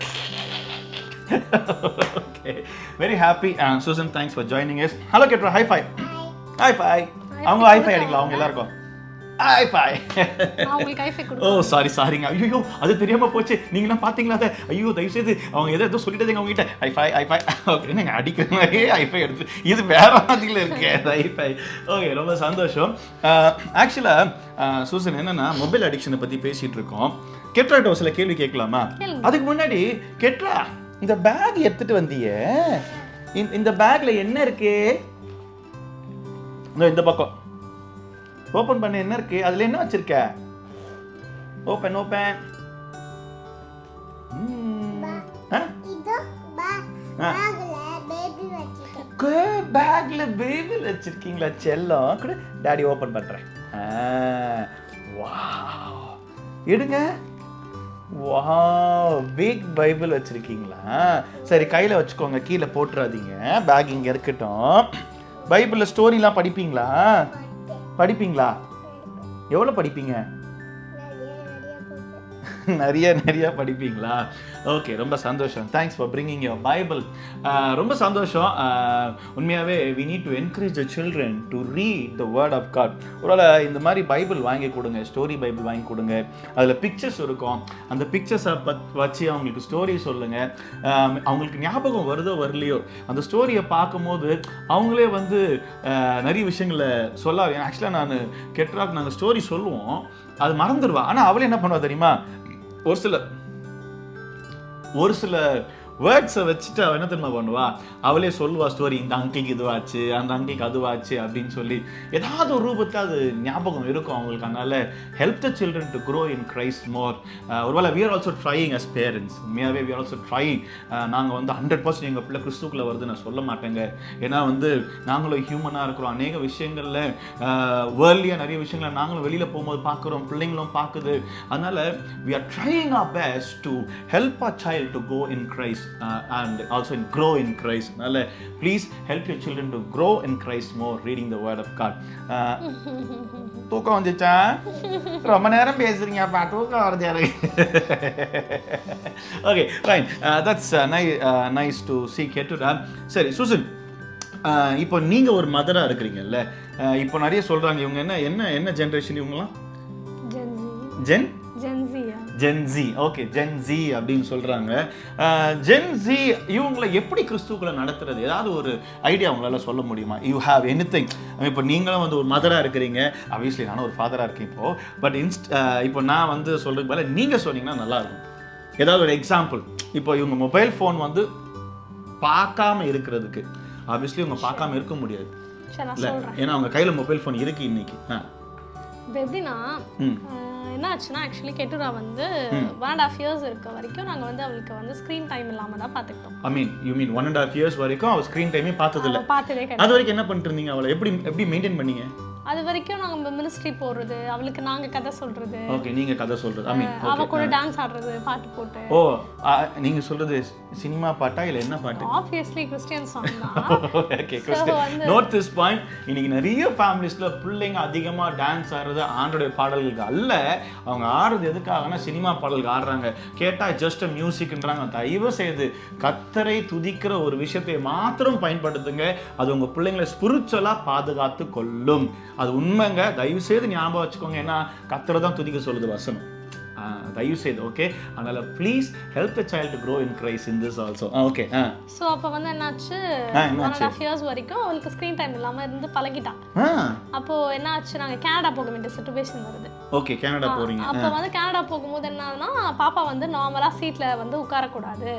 A: Okay, very happy. Susan, thanks for joining us. Hello Ketra, high five. High five. அவங்க high five அடிங்களா அவங்க எல்லாருக்கும்? Hi bye.
B: அவங்களுக்கு ஹை ஃபை கொடு.
A: ஓ சாரிங்க. ஐயோ அது தெரியாம போச்சு. நீங்க எல்லாம் பாத்தீங்களா அத? ஐயோ தயவு செய்து அவங்க ஏதோ சொல்லிட்டேங்க அவங்க கிட்ட. High five. ஓகே, நீங்க அடிக்கிறீங்க ஹை ஃபை எடுத்து. இது வேற மாதிரில இருக்கு ஹை ஃபை. ஓகே, ரொம்ப சந்தோஷம். ஆக்சுவலா சூசன் என்னன்னா மொபைல் அடிக்ஷனை பத்தி பேசிட்டு இருக்கோம். கெட்ரா சில கேள்வி கேட்கலாமா? அதுக்கு முன்னாடி கெட்ரா, இந்த பேக் எடுத்துட்டு வந்தியே, இந்த பேக்ல என்ன இருக்கு? இந்த பக்கம் ஓபன் பண்ண என்ன இருக்கு? அதுல என்ன வச்சிருக்க? ஓபன் பேக்ல பேபி வச்சிருக்கீங்களா செல்லம்? கூட டாடி ஓபன் பண்றேன். வாவ், எடுங்க. வாவ், பிக் பைபிள் வச்சிருக்கீங்களா? சரி, கையில வச்சுக்கோங்க, கீழே போட்டுறாதீங்க. பேக் இங்க இருக்கட்டும். பைபிள்ல ஸ்டோரிலாம் படிப்பீங்களா? எவ்வளவு படிப்பீங்க? நிறைய படிப்பீங்களா? ஓகே, ரொம்ப சந்தோஷம். Thanks for bringing your Bible. ரொம்ப சந்தோஷம். உண்மையாகவே we need to encourage the children to read the word of God. ஒருவேளை இந்த மாதிரி பைபிள் வாங்கி கொடுங்க, ஸ்டோரி பைபிள் வாங்கி கொடுங்க. அதில் பிக்சர்ஸ் இருக்கும். அந்த பிக்சர்ஸை வச்சு அவங்களுக்கு ஸ்டோரி சொல்லுங்க. அவங்களுக்கு ஞாபகம் வருதோ வரலையோ, அந்த ஸ்டோரியை பார்க்கும்போது அவங்களே வந்து நிறைய விஷயங்களை சொல்ல. ஆக்சுவலாக நான் கெட்ராக்கு நாங்கள் ஸ்டோரி சொல்லுவோம், அது மறந்துடுவா. ஆனால் அவளே என்ன பண்ணுவா தெரியுமா? ஒரு சில வேர்ட்ஸை வச்சுட்டு அவள் என்ன தெரியுமா பண்ணுவா? அவளே சொல்லுவா ஸ்டோரி. இந்த அங்கிளுக்கு இதுவாச்சு, அந்த அங்கிளுக்கு அதுவாச்சு அப்படின்னு சொல்லி ஏதாவது ஒரு ரூபத்தில் அது ஞாபகம் இருக்கும் அவங்களுக்கு. அதனால help the children to grow in Christ more. ஒருவேளை we are also trying as parents. உண்மையாகவே we are also trying. நாங்கள் வந்து 100% எங்கள் பிள்ளை கிறிஸ்துக்குள்ளே வருது நான் சொல்ல மாட்டேங்க. ஏன்னா வந்து நாங்களும் ஹியூமனாக இருக்கிறோம். அநேக விஷயங்களில் வேர்ல்டியாக நிறைய விஷயங்களை நாங்களும் வெளியில் போகும்போது பார்க்குறோம், பிள்ளைங்களும் பார்க்குது. அதனால we are trying our best to help our child to go in Christ. and also in grow in Christ. Nalla please help your children to grow in Christ more reading the word of God. தூக்கம் வந்துச்சா? ரொம்ப நேரம் பேசுறீங்கப்பா, தூக்கம் வருது எனக்கு. Okay, fine. That's nice to see Ketura. சரி Susan, இப்போ நீங்க ஒரு மதரா இருக்கிறீங்கல்ல, இப்போ நிறைய சொல்றாங்க இவங்க என்ன ஜெனரேஷன் இவங்கலாம்? ஜென்ஸி. ஓகே, ஜென்ஸி அப்படின்னு சொல்றாங்க. ஜென்ஸி இவங்களை எப்படி கிறிஸ்துக்களை நடத்துறது, ஏதாவது ஒரு ஐடியா உங்களால சொல்ல முடியுமா? You have anything? இப்போ நீங்களும் வந்து ஒரு மதரா இருக்கிறீங்க, ஆப்வியஸ்லி நானும் ஒரு ஃபாதரா இருக்கேன் இப்போ, பட் இப்போ நான் வந்து சொல்றதுக்கு பதிலா நீங்க சொன்னீங்கன்னா நல்லா இருக்கும். ஏதாவது ஒரு எக்ஸாம்பிள். இப்போ இவங்க மொபைல் ஃபோன் வந்து பார்க்காம இருக்கிறதுக்கு, ஆப்வியஸ்லி இவங்க பார்க்காம இருக்க முடியாது இல்லை, ஏன்னா அவங்க கையில மொபைல் ஃபோன் இருக்கு இன்னைக்கு.
E: எப்படின்னா என்ன ஆச்சுன்னா, ஆக்சுவலி கெட்டுரா வந்து 1.5 years இருக்க வரைக்கும் நாங்கள் வந்து அவளுக்கு வந்து ஸ்க்ரீன் டைம் இல்லாமல் தான் பார்த்துக்கிட்டோம்.
A: ஐ மீன் யூ மீன் 1.5 years வரைக்கும் அவள் ஸ்க்ரீன் டைமே பார்த்ததில்ல?
E: பார்த்ததே கிடையாது.
A: அது வரைக்கும் என்ன பண்ணிட்டு இருந்தீங்க? அவளை எப்படி மெயின்டைன் பண்ணீங்க?
E: அது வரைக்கும் நாங்கள் மினிஸ்ட்ரி போடுறது, அவளுக்கு நாங்கள் கதை சொல்றது.
A: ஓகே, நீங்க கதை சொல்றது. ஐ மீன்
E: அவ கூட டான்ஸ் ஆடுறது, பாட்டு போட்டு.
A: ஓ, நீங்க சொல்றது சினிமா பாட்டா இல்ல என்ன பாட்டு?
E: ஆப்வியஸ்லி கிறிஸ்டியன் சாங் தான்.
A: Okay, Christian. Note this point. இன்னைக்கு நிறைய ஃபேமிலிஸ்ல பிள்ளைங்க அதிகமா டான்ஸ் ஆடுறது ஆண்டோட பாடல்களுக்கு அல்ல, அவங்க ஆடுறது எதுக்காகனா சினிமா பாடல்கள் ஆடுறாங்க. கேட்டா ஜஸ்ட் மியூசிக்ன்றாங்க. தயவு செய்து கர்த்தரை துதிக்கிற ஒரு விஷயத்தை மாத்திரம் பயன்படுத்துங்க. அது உங்க பிள்ளைங்களை ஸ்பிரிச்சுவலா பாதுகாத்து கொள்ளும். அது உண்மைங்க, தயவு செய்து ஞாபகம் வச்சுக்கோங்க. ஏன்னா கர்த்தரை தான் துதிக்க சொல்லுது வசனம், தயவு செய்து. ஓகே, அதனால please help the child to grow in Christ in this also. Okay.
E: So அப்போ வந்து என்னாச்சு, 1.5 years வரைக்கும் அவளுக்கு ஸ்க்ரீன் டைம் இல்லாமல் இருந்து பழகிட்டான். அப்போ என்ன ஆச்சு, நாங்கள் கனடா போக வேண்டிய சிச்சுவேஷன் வருது.
A: ஓகே, கனடா போறீங்க.
E: அப்போ வந்து கனடா போகும்போது என்னன்னா, பாப்பா வந்து நார்மலா சீட்ல வந்து உட்காரக்கூடாது.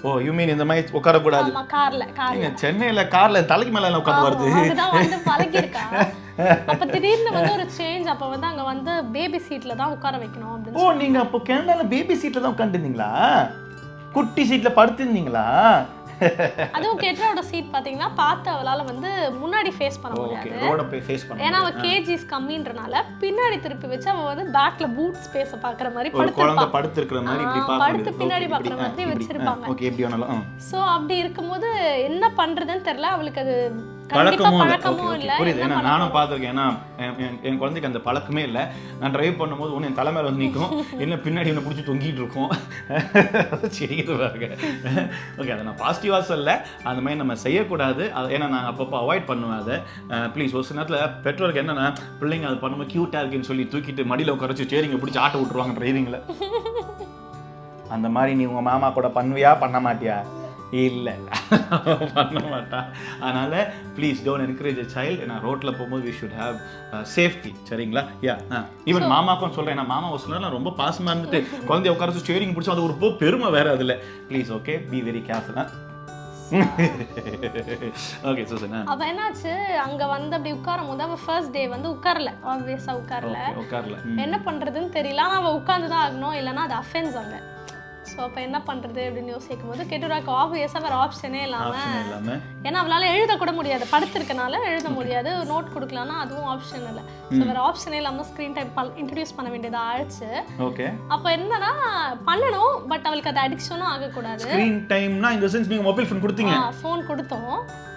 A: ஓ, யூ மீன் இந்த மாதிரி உட்கார கூடாது?
E: ஆமா, கார்ல
A: சென்னையில கார்ல தலைக்கு மேல உட்கார்ந்து வருது.
E: அதுதான் வந்து பழகிருக்கா. அப்ப திடீர்னு வந்து ஒரு சேஞ்ச். அப்ப வந்து அங்க வந்து பேபி சீட்ல தான் உட்கார வைக்கணும் அப்படின்னு.
A: ஓ, நீங்க அப்போ கனடால பேபி சீட்ல தான் உட்கார்ந்திருந்தீங்களா? குட்டி சீட்ல படுத்திருந்தீங்களா?
E: அதுவும் கெட்ரோட சீட் பாத்தீங்கன்னா பார்த்து அவளால வந்து முன்னாடி ஃபேஸ் பண்ண முடியாது.
A: ரோட போய் ஃபேஸ் பண்ண.
E: ஏன்னா அவ கேஜிஸ் கம்மின்றனால பின்னாடி திருப்பி வச்சு அவ வந்து பேக்ல பூட் ஸ்பேஸ் பாக்குற மாதிரி
A: குழந்தை படுத்து இருக்கிற மாதிரி இப்படி பாக்க
E: படுத்து பின்னாடி பாக்குற மாதிரி வச்சிருப்பாங்க.
A: ஓகே, எப்படி வேணாலும்.
E: சோ அப்படி இருக்கும்போது என்ன பண்றதுன்னு தெரியல அவளுக்கு. அது
A: பழக்கமும் இல்லை. புரியுது, ஏன்னா நானும் பார்த்துருக்கேன். ஏன்னா என் குழந்தைக்கு அந்த பழக்கமே இல்லை. நான் டிரைவ் பண்ணும்போது ஒன்று என் தலைமையில வந்து நிற்கும், இல்லை பின்னாடி என்னை பிடிச்சி தொங்கிட்டு இருக்கும். சிரிக்கிறது பாருங்க. ஓகே, அதை நான் பாசிட்டிவாக சொல்ல, அந்த மாதிரி நம்ம செய்யக்கூடாது. அது ஏன்னா நான் அப்பப்போ அவாய்ட் பண்ணுவேன் அதை. ப்ளீஸ், ஒரு சில நேரத்தில் பெற்றோருக்கு என்னென்னா பிள்ளைங்க அது பண்ணும்போது க்யூட்டாக இருக்குன்னு சொல்லி தூக்கிட்டு மடியில் உட்காரச்சு சேரிங்க பிடிச்சி ஆட்ட விட்டுருவாங்க டிரைவிங்கில். அந்த மாதிரி நீ உங்கள் மாமா கூட பண்ணுவியா பண்ண மாட்டியா? இல்லை, பண்ண மாட்டான். அதனால் please don't encourage a child. ஏன்னா ரோட்டில் போகும்போது வி ஷுட் ஹேவ் சேஃப்டி. சரிங்களா? யா, ஈவன் மாமாக்கும் சொல்கிறேன். நான் மாமா ஒரு சிலர்லாம் ரொம்ப பாசமாக இருந்துட்டு குழந்தைய உட்கார ஸ்டேரிங் பிடிச்சோம், அது ஒரு பெருமை வேறு அதில். ப்ளீஸ், ஓகே, பி வெரி கேர்ஃபுல்லா. Okay Susan.
E: அப்ப என்னாச்சு, அங்க வந்து அப்படி உட்காரும் போது அவ ஃபர்ஸ்ட் டே வந்து உட்காரல, ஆப்வியஸா உட்காரல. என்ன பண்றதுன்னு தெரியல. ஆனா அவ உட்கார்ந்துதான் ஆகணும், இல்லைன்னா அது அஃபென்ஸ் அங்க. ஸோ அப்போ என்ன பண்ணுறது அப்படின்னு யோசிக்கும் போது கெட்டுராக்கு ஆப்வியஸாக வேறு ஆப்ஷனே இல்லாமல், ஏன்னா அவளால் எழுதக்கூட முடியாது, படுத்திருக்கனால எழுத முடியாது, நோட் கொடுக்கலான்னா அதுவும் ஆப்ஷன் இல்லை. ஸோ வேறு ஆப்ஷனே இல்லாமல் ஸ்க்ரீன் டைம் இன்ட்ரடியூஸ் பண்ண வேண்டியதாக ஆயிடுச்சு.
A: ஓகே,
E: அப்போ என்னன்னா பண்ணணும், பட் அவளுக்கு அது அடிக்ஷனும் ஆகக்கூடாது.
A: ஸ்க்ரீன் டைம்னா இந்த சென்ஸ் நீங்கள் மொபைல் ஃபோன் கொடுத்தீங்க?
E: ஃபோன் கொடுத்தோம்.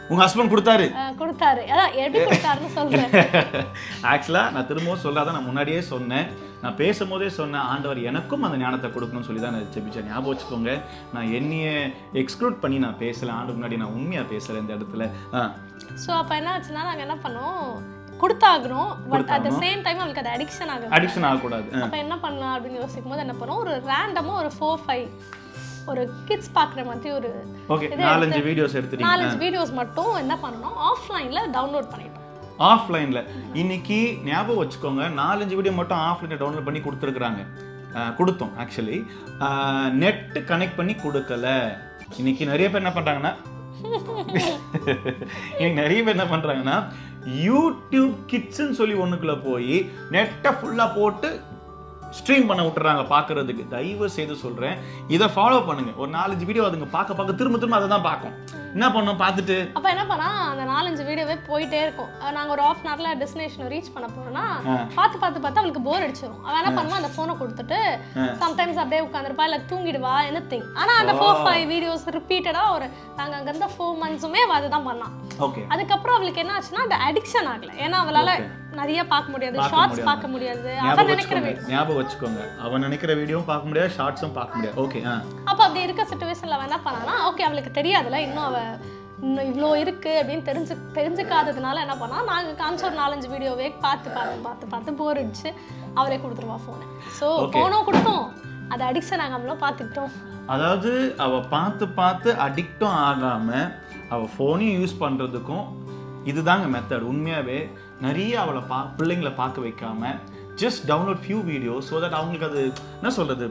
A: உங்க ஹஸ்பண்ட் கொடுத்தாரு?
E: அதான் எப்படி கொடுத்தாருன்னு சொல்றேன்.
A: ஆக்சுவலா நான் திரும்பவும் சொல்லாத, நான் முன்னாடியே சொன்னேன், நான் பேசும்போதே சொன்னேன், ஆண்டவர் எனக்கும் அந்த ஞானத்தை கொடுக்கணும்னு சொல்லி தான் நான் ஜெபிச்சேன். ஞாபகம் வச்சுக்கோங்க, நான் என்னைய எக்ஸ்க்ளூட் பண்ணி நான் பேசல, ஆண்டு முன்னாடி நான் உண்மையா பேசல இந்த இடத்துல.
E: ஸோ அப்போ என்ன ஆச்சுன்னா நாங்கள் என்ன பண்ணோம், கொடுத்தாகணும், but at the same time அவளுக்கு அது அடிக்ஷன் ஆகக்கூடாது. அப்போ என்ன பண்ணலாம் அப்படின்னு யோசிக்கும் போது என்ன பண்ணோம், ஒரு ரேண்டமாக ஒரு 4-5 ஒரு கிட்ஸ் பார்க்குற மாதிரி ஒரு
A: 4-5 வீடியோஸ் எடுத்துட்டீங்க.
E: 4-5 வீடியோஸ் மட்டும் என்ன பண்ணோம், ஆஃப்லைனில் டவுன்லோட் பண்ணிட்டோம்.
A: ஆஃப்லைனில் இன்னைக்கு ஞாபகம் வச்சுக்கோங்க, 4-5 வீடியோ மட்டும் ஆஃப்லைனில் டவுன்லோட் பண்ணி கொடுத்துருக்குறாங்க. கொடுத்தோம் ஆக்சுவலி, நெட்டு கனெக்ட் பண்ணி கொடுக்கல. இன்னைக்கு நிறைய பேர் என்ன பண்ணுறாங்கன்னா யூடியூப் கிட்ஸ்ன்னு சொல்லி ஒன்றுக்குள்ளே போய் நெட்டை ஃபுல்லாக போட்டு ஸ்ட்ரீம் பண்ண விட்டுறாங்க பார்க்கறதுக்கு. தயவு செய்து சொல்கிறேன், இதை ஃபாலோ பண்ணுங்க. ஒரு 4-5 வீடியோ அதுங்க பார்க்க திரும்ப அதை தான் பார்க்கும். என்ன பண்ணோம் பார்த்துட்டு
E: அப்ப என்ன பண்ணா அந்த 4-5 வீடியோவே போயிட்டே இருக்கும். நாங்க ஒரு ½ hourல டெஸ்டினேஷன் ரீச் பண்ண போறோம்னா பார்த்து அவளுக்கு போர் அடிச்சிடும். அவன் என்ன பண்ணுவா, அந்த போனை கொடுத்துட்டு சம்டைம்ஸ் அப்படியே உட்காந்துருப்பா, இல்ல தூங்கிடுவா, எனிதிங். ஆனா அந்த 4-5 வீடியோஸ் ரிப்பீட்டடா ஒரு நாங்க அங்க இருந்த 4 monthsமே அதுதான் பண்ணா. அதுக்கப்புறம் அவளுக்கு என்ன ஆச்சுன்னா அந்த அடிக்ஷன் ஆகல. ஏன்னா அவளால நிறைய பார்க்க முடியாது, ஷார்ட்ஸ் பார்க்க முடியாது. அவன் நினைக்கிற
A: ஞாபகம் வச்சுக்கோங்க, அவன் நினைக்கிற வீடியோவும் பார்க்க முடியாது, ஷார்ட்ஸும் பார்க்க முடியாது. ஓகே.
E: அப்ப அப்படி இருக்க சிச்சுவேஷன்ல அவன் என்ன பண்ணானா, ஓகே அவளுக்கு தெரியாதுல இன்னும் அவ இன்னும் இவ்வளோ இருக்கு அப்படின்னு தெரிஞ்சுக்காததுனால என்ன பண்ணா, நாங்க காமிச்ச ஒரு 4-5 வீடியோவே பார்த்து போர் அடிச்சு அவளே கொடுத்துருவா ஃபோனை. ஸோ ஃபோனும் கொடுத்தோம், அது அடிக்ஷன் ஆகாமலும் பார்த்துக்கிட்டோம்.
A: அதாவது அவ பார்த்து அடிக்டும் ஆகாம அவ ஃபோனையும் யூஸ் பண்றதுக்கும் இதுதாங்க மெத்தட். உண்மையாவே நிறைய அவளை பிள்ளைங்களை பார்க்க வைக்காம just download few videos so that அவங்களுக்கு அது என்ன சொல்றது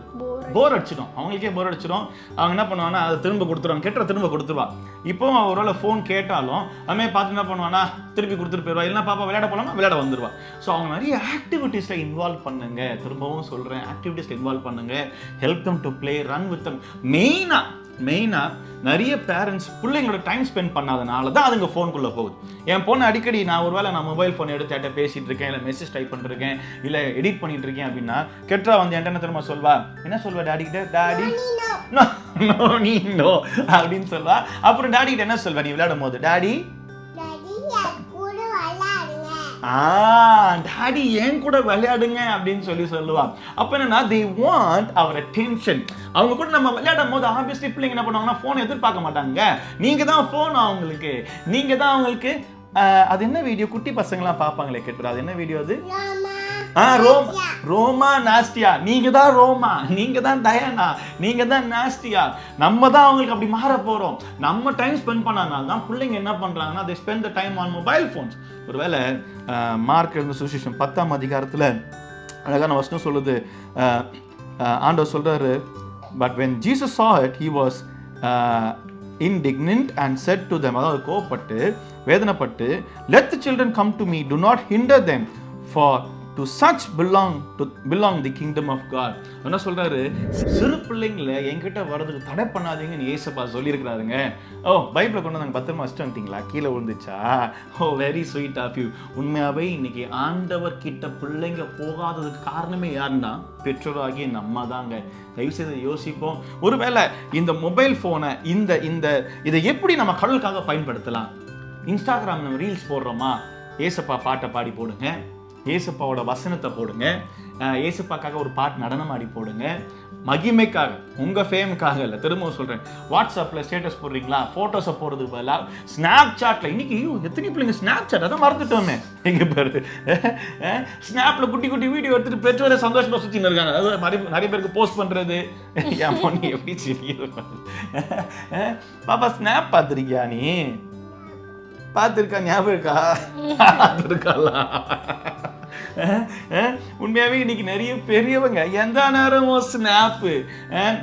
A: போர் அடிச்சிடும். அவங்களுக்கே போர் அடிச்சிடும். அவங்க என்ன பண்ணுவாங்கன்னா அதை திரும்ப கொடுத்துருவாங்க, கேட்ட திரும்ப கொடுத்துருவா. இப்போ ஒருவேளை ஃபோன் கேட்டாலும் அதுமாதிரி பார்த்து என்ன பண்ணுவானா திருப்பி கொடுத்துட்டு போயிடுவா. இல்லைன்னா பாப்பா விளையாட போகலாமா விளையாட வந்துடுவா. ஸோ அவங்க நிறைய ஆக்டிவிட்டீஸில் இன்வால்வ் பண்ணுங்க. திரும்பவும் சொல்கிறேன், ஆக்டிவிட்டீஸில் இன்வால்வ் பண்ணுங்க. Help them to play, run with them. மெயினாக நிறைய பேரண்ட்ஸ் பிள்ளைங்களோட டைம் ஸ்பெண்ட் பண்ணாதனால தான் அதுங்க ஃபோனுக்குள்ளே போகுது. என் பொண்ணு அடிக்கடி நான் ஒருவேளை நான் மொபைல் ஃபோன் எடுத்து பேசிகிட்டு இருக்கேன், இல்லை மெசேஜ் டைப் பண்ணிருக்கேன், இல்லை எடிட் பண்ணிட்டு இருக்கேன் அப்படின்னா கெட்டா வந்து என்கிட்ட என்ன தெரியுமா சொல்வா, என்ன சொல்வா டாடி கிட்ட, டாடி நோ அப்படின்னு சொல்வா. அப்புறம் டாடி கிட்ட என்ன சொல்வா, நீ விளையாடும் போது டாடி டாடி ஏன் கூட விளையாடுங்க அப்படின்னு சொல்லுவா. அப்ப என்னன்னா they want our attention. அவங்க கூட நம்ம விளையாடும் போது ஆப்வியஸ்லி பிள்ளைங்க என்ன பண்ணுவாங்கன்னா ஃபோன் எதிர்பார்க்க மாட்டாங்க. நீங்க தான் ஃபோன் அவங்களுக்கு, நீங்க தான் அவங்களுக்கு. அது என்ன வீடியோ குட்டி பசங்களாம் பார்ப்பாங்களே கேட்டுறா, அது என்ன வீடியோ அது? ரோமா நாஸ்டியா. நீங்க தான் ரோமா, நீங்க தான் டயானா, நீங்க தான் நாஸ்டியா. நம்ம தான் அவங்களுக்கு அப்படி மாற போறோம். நம்ம டைம் ஸ்பெண்ட் பண்ணனால தான் பிள்ளைங்க என்ன பண்றாங்கன்னா they spend the time on mobile phones. ஒருவேளை மார்க் எழுந்த சுவிசேஷம் 10ஆம் அதிகாரத்துல அழகான வசனம் சொல்லுது. ஆண்டவர் சொல்றாரு, but when Jesus saw it he was indignant and said to them, அதாவது கோபப்பட்டு வேதனைப்பட்டு, let the children come to me, do not hinder them, for to such belong the kingdom of God. என்ன சொல்றாரு, சிறு பிள்ளைங்களை என்கிட்ட வர்றதுக்கு தடை பண்ணாதீங்கன்னு ஏசப்பா சொல்லியிருக்கிறாருங்க. பைபிளை கொண்டு வந்தாங்க, பத்திரமா வச்சுட்டு வந்துட்டீங்களா, கீழே விழுந்துச்சா? Very sweet of you. உண்மையாவே இன்னைக்கு ஆண்டவர் கிட்ட பிள்ளைங்க போகாததுக்கு காரணமே யாருன்னா பெற்றோராகிய நம்ம தாங்க. தயவுசெய்து யோசிப்போம். ஒருவேளை இந்த மொபைல் ஃபோனை இதை எப்படி நம்ம கடலுக்காக பயன்படுத்தலாம்? இன்ஸ்டாகிராம் நம்ம ரீல்ஸ் போடுறோமா, ஏசப்பா பாட்டை பாடி போடுங்க, ஏசப்பாவோட வசனத்தை போடுங்க, ஏசப்பாக்காக ஒரு பாட்டு நடனம் ஆடி போடுங்க. மகிமைக்காக, உங்க ஃபேமுக்காக இல்லை. திரும்பவும் சொல்றேன், வாட்ஸ்அப்பில் ஸ்டேட்டஸ் போடுறீங்களா, ஃபோட்டோஸை போடுறதுக்கு பதிலாக ஸ்னாப் சாட்டில், இன்னைக்கு எத்தனை பிள்ளைங்க ஸ்னாப் சாட் அதான் மறந்துட்டோமே. எங்க பேரு ஸ்னாப்ல குட்டி குட்டி வீடியோ எடுத்துட்டு பெற்றோரை சந்தோஷமா சுற்றின்னு இருக்காங்க. அதாவது நிறைய பேருக்கு போஸ்ட் பண்றது. என் பொண்ணு எப்படி செய்ய பாப்பா ஸ்னாப் பார்த்துருக்கியா, நீ பார்த்துருக்கா, ஞாபகம் இருக்கா? பார்த்துருக்காளா? உண்மையாவே இன்னைக்கு நிறைய பெரியவங்க எந்த நேரமும் ஸ்னாப்பு.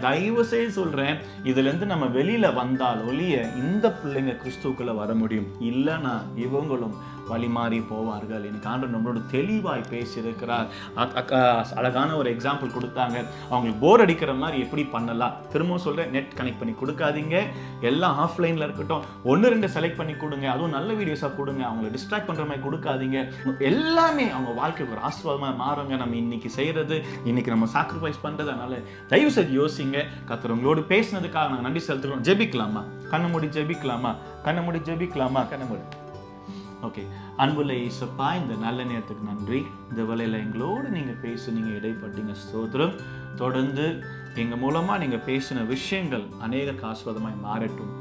A: தயவு செய்து சொல்றேன், இதுல இருந்து நம்ம வெளியில வந்தால் ஒழிய இந்த பிள்ளைங்க கிறிஸ்துக்குள்ள வர முடியும். இல்லைன்னா இவங்களும் வழி மாறி போவார்கள். எனக்கு ஆண்டவர் நம்மளோட தெளிவாய் பேசியிருக்கிறார். அழகான ஒரு எக்ஸாம்பிள் கொடுத்தாங்க. அவங்களுக்கு போர் அடிக்கிற மாதிரி எப்படி பண்ணலாம். திரும்பவும் சொல்றேன், நெட் கனெக்ட் பண்ணி கொடுக்காதீங்க, எல்லாம் ஆஃப்லைன்ல இருக்கட்டும். 1-2 செலக்ட் பண்ணி கொடுங்க, அதுவும் நல்ல வீடியோஸா கொடுங்க. அவங்களை டிஸ்ட்ராக்ட் பண்ற மாதிரி கொடுக்காதீங்க. எல்லாமே அவங்க வாழ்க்கைக்கு ஒரு ஆசீர்வாதமா மாறுங்க. நம்ம இன்னைக்கு செய்யறது, இன்னைக்கு நம்ம சாக்ரிஃபைஸ் பண்றது. அதனால தயவு செய்து யோசிங்க. கர்த்தர் உங்களோடு பேசினதுக்காக நாங்கள் நன்றி செலுத்துறோம். ஜெபிக்கலாமா? கண்ணை மூடி ஜெபிக்கலாமா? கண்ணை மூடி ஜெபிக்கலாமா? கண்ணை மூடி. ஓகே. அன்புள்ள இயேசுப்பா, இந்த நல்ல நேரத்துக்கு நன்றி. இந்த வேளையில எங்களோடு நீங்க பேசுனீங்க, இடைப்பட்டீங்க. ஸ்தோத்திரம். தொடர்ந்து எங்க மூலமா நீங்க பேசின விஷயங்கள் அநேக ஆசீர்வாதமாய் மாறட்டும்.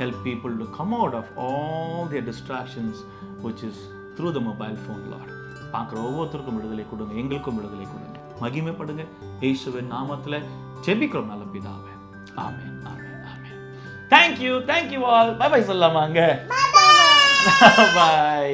A: Help people to come out of all their distractions which is through the mobile phone, Lord. பார்க்குற ஒவ்வொருத்தருக்கும் விடுதலை கொடுங்க, எங்களுக்கும் விடுதலை கொடுங்க. மகிமைப்படுங்க. இயேசுவின் நாமத்துல ஜெபிக்கிறோம் நல்ல பிதாவே. ஆமென், ஆமென், ஆமென். Thank you all. Bye bye சொல்லாமாங்க. Bye.